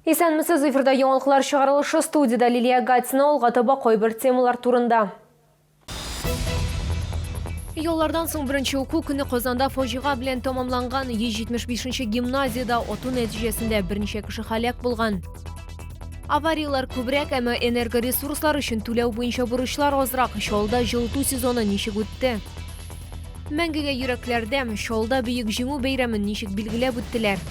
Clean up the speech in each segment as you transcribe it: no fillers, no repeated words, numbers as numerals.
Исәнмесез, эфирда яңалыклар чыгарылышы, студияда Лилия Гатина, Олғатыба койбір темалар турында. Yollardan соң бірінші оқу күні Қозанда фожиға білен тамамланған 175-ші гимназияда оту нәтижесінде бірнеше кіші халек болған. Авариялар көбірек, әмі энергоресурслар үшін төлеу бойынша бурычлар азырақ. Шолда жылыту сезоны нешік өтті. Мәңгіге йөрәкләрдә шолда бейік жеңу бәйрәмен нешік билгеләп үттеләр.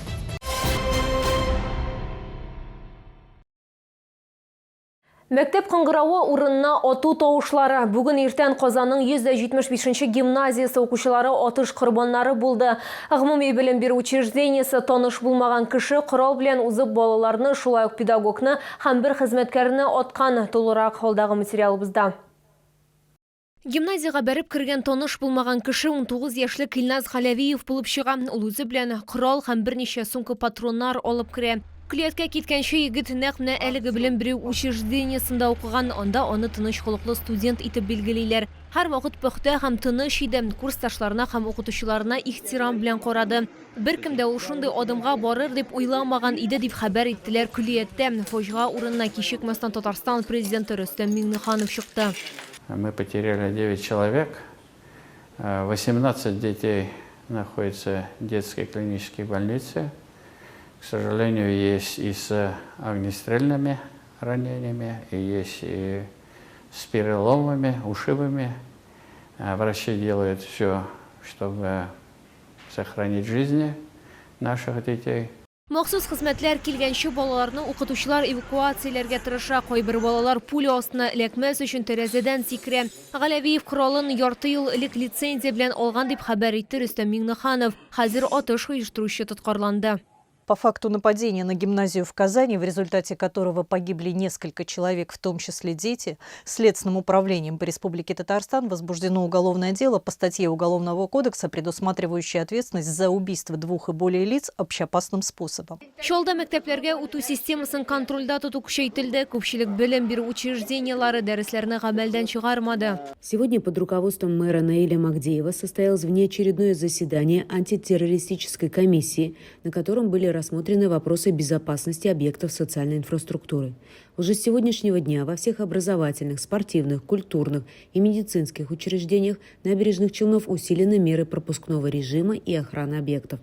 Мәктеп қыңғырауы урынына оту тауышлары. Бүгін ертен Қозанның 175-ші гимназиясы оқушылары отыш құрбаннары болды. Ғымуми білім беру учреждениесі тоныш булмаған кіші құрал білен узып балаларны, шулай ук педагогны һәм бір хезмәткәрне отқан. Толырақ холдағы материалыбызда. Гимназияға бәріп кірген тоныш булмаған кіші 19 яшьлек Илназ Халявиев булып чыга. Ул үзе белән құрал һәм берничә сумка патроннар алып керә. Клиентка киткәнче егет нәкъ менә әлеге белем беру учреждениесендә укыган, анда аны тыныч холыклы студент итеп билгелиләр. Һәр вакыт пөхтә һәм тыныч иде, курсташларына һәм укытучыларына ихтирам белән карады. Беркем дә ул шундый адымга барыр дип уйламаган иде дип хәбәр иттеләр Күлияттә. Фаҗига урынына кичекмәстән Татарстан президенты Рөстәм Миңнеханов чыкты. Мы потеряли 9 человек, 18 детей находятся в детской клинической больнице. К сожалению, есть и с огнестрельными ранениями, и есть и с переломами, ушибами. Врачи делают все, чтобы сохранить жизни наших детей. Махсус хезмәтләр килгәнче балаларны укытучылар эвакуацияләргә тырыша. Кайбер балалар пуля астына эләкмәс өчен тәрәзәдән сикерә. Галявиев коралын ярты ел элек лицензия белән алган дип хәбәр итте Рөстәм Миңнеханов. Хәзер атыш оештыручы тоткарланды. По факту нападения на гимназию в Казани, в результате которого погибли несколько человек, в том числе дети, Следственным управлением по Республике Татарстан возбуждено уголовное дело по статье Уголовного кодекса, предусматривающей ответственность за убийство 2 и более лиц общеопасным способом. Шолда мәктәпләргә уту системасын контрольдә тоту күчәйтелде. Күпчелек белем бирү учреждениелары дәресләрне гамәлдән чыгармады. Сегодня под руководством мэра Наиля Магдеева состоялось внеочередное заседание антитеррористической комиссии, на котором были рассмотрены вопросы безопасности объектов социальной инфраструктуры. Уже с сегодняшнего дня во всех образовательных, спортивных, культурных и медицинских учреждениях набережных Челнов усилены меры пропускного режима и охраны объектов.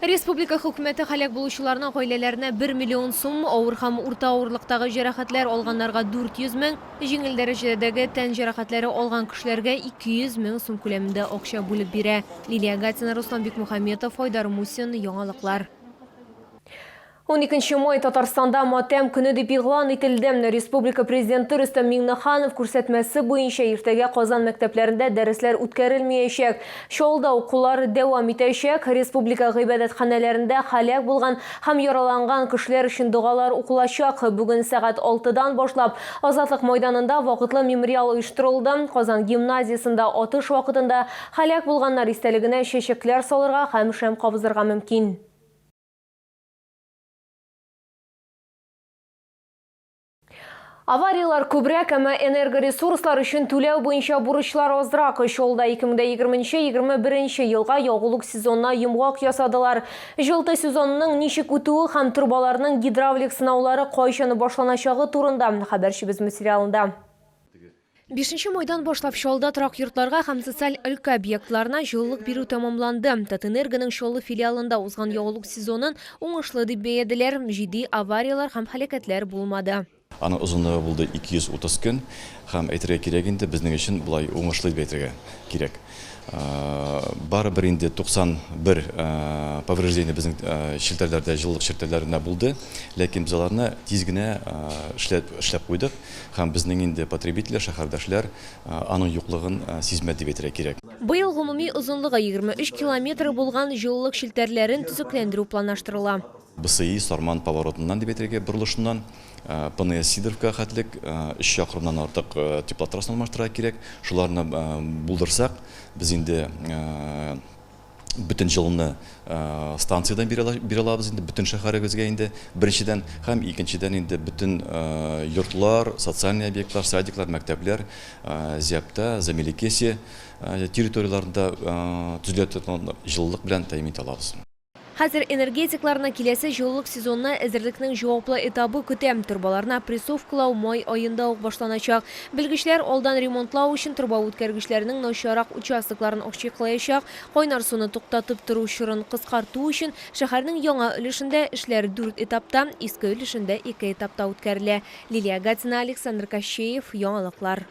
Республика хөкүмәте халек булучыларына гаиләләренә 1 миллион сум, авыр һәм урта авырлыктагы җәрәхәтләр алганнарга 400 мең, җиңел дәрәҗәдәге тән җәрәхәтләре алган кешеләргә 200 мең сум күләмендә акча бүлеп бирә. Лилия Гатина, Руслан Бикмөхәмметов, Айдар Мусин, яңалыклар. 12 май Татарстанда матәм көне дип игълан ителде. Республика президенты Рөстәм Миңнеханов күрсәтмәсе буенча иртәгә Казан мәктәпләрендә дәресләр үткәрелмәячәк. Шулда укулар дәвам итәчәк. Республика гыйбадәтханәләрендә халек булган һәм яраланган кешеләр өчен дугалар укылачак. Бүген сәгать 6-дан башлап Азатлык мәйданында вакытлы мемориал оештырылды. Казан гимназиясында атыш вакытында халек булганнар истәлегенә чәчәкләр салырга һәм шәм кабызырга мөмкин. Авариялар күбрәк, әмә энергоресурслар өчен түләү буенча бурычлар азрак. Шулда 2020-2021 елга ягулык сезонына йомгак ясадылар. Жылты сезонның ничек үтүе һәм турбаларның гидравлик сынаулары кайчан башланачагы турында хәбәрчебез материалында. 5 майдан башлап Шолда торак йортларга һәм социаль өлкә объектларына җылылык бирү тамамланды. Татэнергоның Шолы филиалында узган ягулык сезонын уңышлы дип бәяләделәр. Җитди авариялар һәм һәлакәтләр булмады. Аның узынлыгы булды 230 көн, һәм әйтергә кирәк инде безнең өчен булай уңышлы дип әйтергә кирәк. Барыбер инде 91 повреждение безнең челтәрләрдә, җылылык челтәрләрендә булды, ләкин без аларны тиз генә эшләп куйдык, һәм безнең инде потребительләр, шәһәрдәшләр аның юклыгын сизмәде дип әйтергә кирәк. Быел гомуми озынлыгы 23 километр булган җылылык челтәрләрен төзекләндерү планлаштырыла. БСИ Сарман поворотыннан дип әйтергә борылышыннан ПНС Сидоровка хәтлек 3 чакрымнан артык теплотрассын алмаштырырга кирәк. Шуларны булдырсак, без инде бүтән җылыны станциyadan бирә алабыз инде бүтән шәһәребезгә инде беренчедән һәм икенчедән инде бүтән йортлар, социаль объектлар, садиклар, мәктәпләр, Зябта, Замеликесе территорияларында төзелә торган җылылык белән тәэмин итә алабыз. Хәзер энергетикларына киләсе җылылык сезонына әзерлекнең җаваплы этабы көтә. Трубаларына прессовкалау май аенда ук башланачак. Белгечләр алдан ремонтлау өчен труба үткәргечләренең начарак участокларын ачыклаячак. Кайнар суны туктатып тору чорын кыскарту өчен шәһәрнең яңа өлешендә эшләр 4 этапта, иске өлешендә 2 этапта үткәрелә. Лилия Гатина, Александр Кащеев, яңалыклар.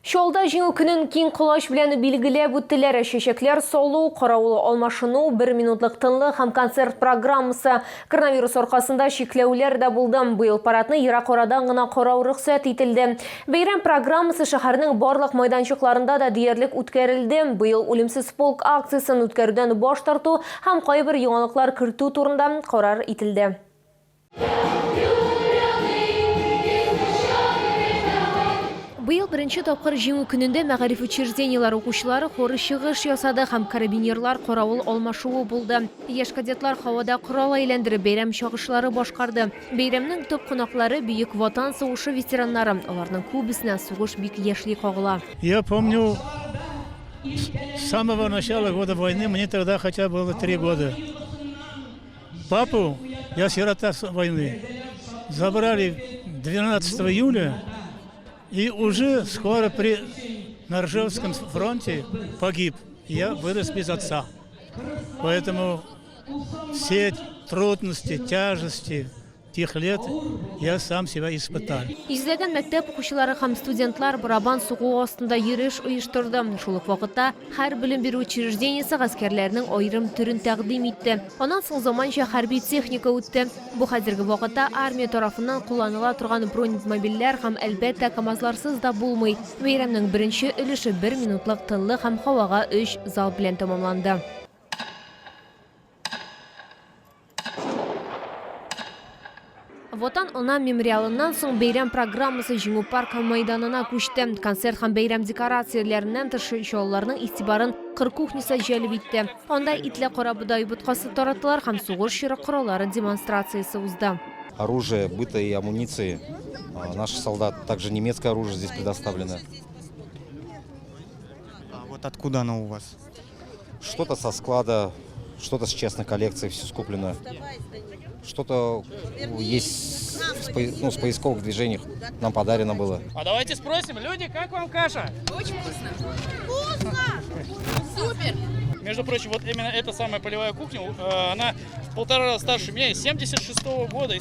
Шолда җиңү көнен киң колач белән билгеләп үттеләр. Чәчәкләр салу, каравыл алмашыну, 1 минутлык тынлык һәм концерт программасы. Коронавирус аркасында чикләүләр дә булды. Быел парадны ерак арадан гына карау рөхсәт ителде. Бәйрәм программасы шәһәрнең барлык майданчыкларында да диярлек үткәрелде. Быел үлемсез полк акциясын үткәрүдән баш тарту һәм кайбер яңалыклар кертү турында карар ителде. Быел беренче тапкыр җиңү көнендә мәгариф учреждениеләр укучылары хоры чыгыш ясады һәм карабинерлар каравыл алмашуы булды. Яшь кадетлар һавада корал әйләндереп бәйрәм чыгышлары башкарды. Бәйрәмнең төп кунаклары бөек ватан сугышы ветераннары. Аларның күбесенә сугыш бик яшьли кагыла. Я помню, с самого начала года войны, мне тогда хотя было 3 года. Папу, я сирота с войны, забрали 12 июля. И уже скоро на Ржевском фронте погиб. Я вырос без отца. Поэтому все трудности, тяжести тех лет я сам себя испытал. Изләгән мәктәп укучылары һәм студентлар барабан сугу астында йөреш оештырды. Шул ук вакытта һәр белем бирү учреждениесе гаскәрләрнең аерым төрен тәкъдим итте. Аннан соң заманча хәрби техника үтте. Бу хәзерге вакытта армия тарафыннан кулланыла торган бронемобильләр һәм әлбәттә КАМАЗларсыз да булмый. Бәйрәмнең беренче өлеше 1 минутлык тынлык һәм һавага 3 зал белән тәмамланды. Ватан ана мемориалыннан соң бәйрәм программасы җиңү парк мәйданына күчте. Концерт һәм бәйрәм декорацияләреннән тыш шоуларның игътибарын кыр кухнясы җәлеп итте. Анда итле карабудай боткасы таратылар һәм сугыш чоры кораллары демонстрациясе узды. Оружие, быта и амуниции. Наши солдаты, также немецкое оружие здесь предоставлено. А вот откуда оно у вас? Что-то со склада, что-то с частной коллекции, все скуплено. Что-то есть с поисковых движений, нам подарено было. А давайте спросим, люди, как вам каша? Очень вкусно. Вкусно! Супер! Между прочим, вот именно эта самая полевая кухня, она в 1,5 раза старше меня, из 76-го года. И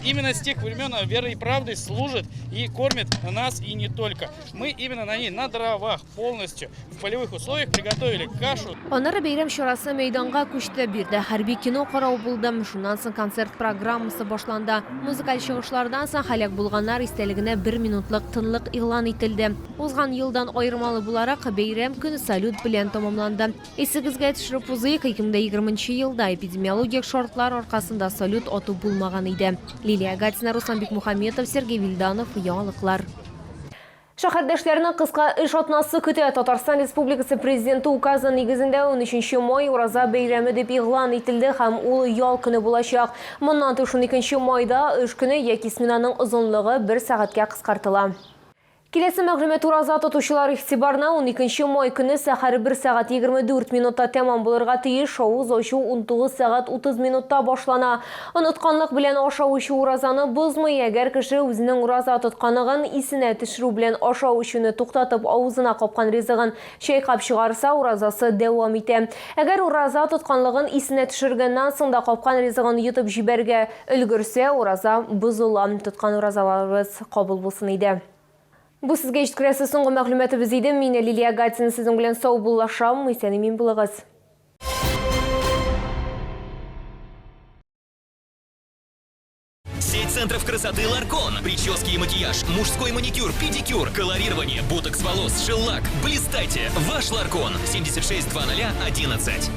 именно с тех времен верой и правдой служит и кормит нас, и не только. Мы именно на ней, на дровах, полностью в полевых условиях приготовили кашу. Аннары бәйрәм чарасы мәйданга күчте. Бирдә хәрби кино карау булды. Шуннан соң концерт программасы башланды. Музыкаль чыгышлардан соң һәлак булганнар истәлегенә 1 минутлык тынлык игълан ителде. Узган елдан аермалы буларак бәйрәм көне салют белән тәмамланды. Сигезгә төшереп узыйк, 2020 елда эпидемиологик шартлар аркасында салют ату булмаган иде. Лилия Гатина, Руслан Бикмухаметов, Сергей Вильданов, яңалыклар. Шәһәрдәшләрне кыска эш атнасы көтә. Татарстан Республикасы Президенты указы нигезендә 13 май ураза бәйрәме дип игълан ителде һәм ул ял көне булачак. Моннан тыш 12 майда эш көне яки сменаның озынлыгы 1 сәгатькә кыскартыла. Киләсе мәгълүмат ураза тотучылар игътибарына 12 май көне сәхәр 1 сәгать 24 минутта тәмам булырга тиеш. Шоуз ачу 19 сәгать 30 минутта башлана. Онытканлык белән ашаучы уразаны бозмый. Әгәр кеше үзенең ураза тотканлыгын исенә төшерү белән ашаучыны туктатып авызына капкан ризыгын чайкап чыгарса, уразасы дәвам итә. Әгәр ураза тотканлыгын исенә төшергәннән соң да капкан ризыгын йотып җибәргә өлгерсә, ураза бозыла. Тоткан уразаларыбыз кабул булсын иде. Бу сезгә җиткерәсе соңгы мәгълүматыбыз иде. Мин Лилия Гатина, сезнең белән сау булашам. Исән-имин булыгыз. Сеть центров красоты Ларкон. Прически и макияж, мужской маникюр, педикюр, колорирование, ботокс волос, шеллак. Блистайте! Ваш Ларкон. 76 00 11.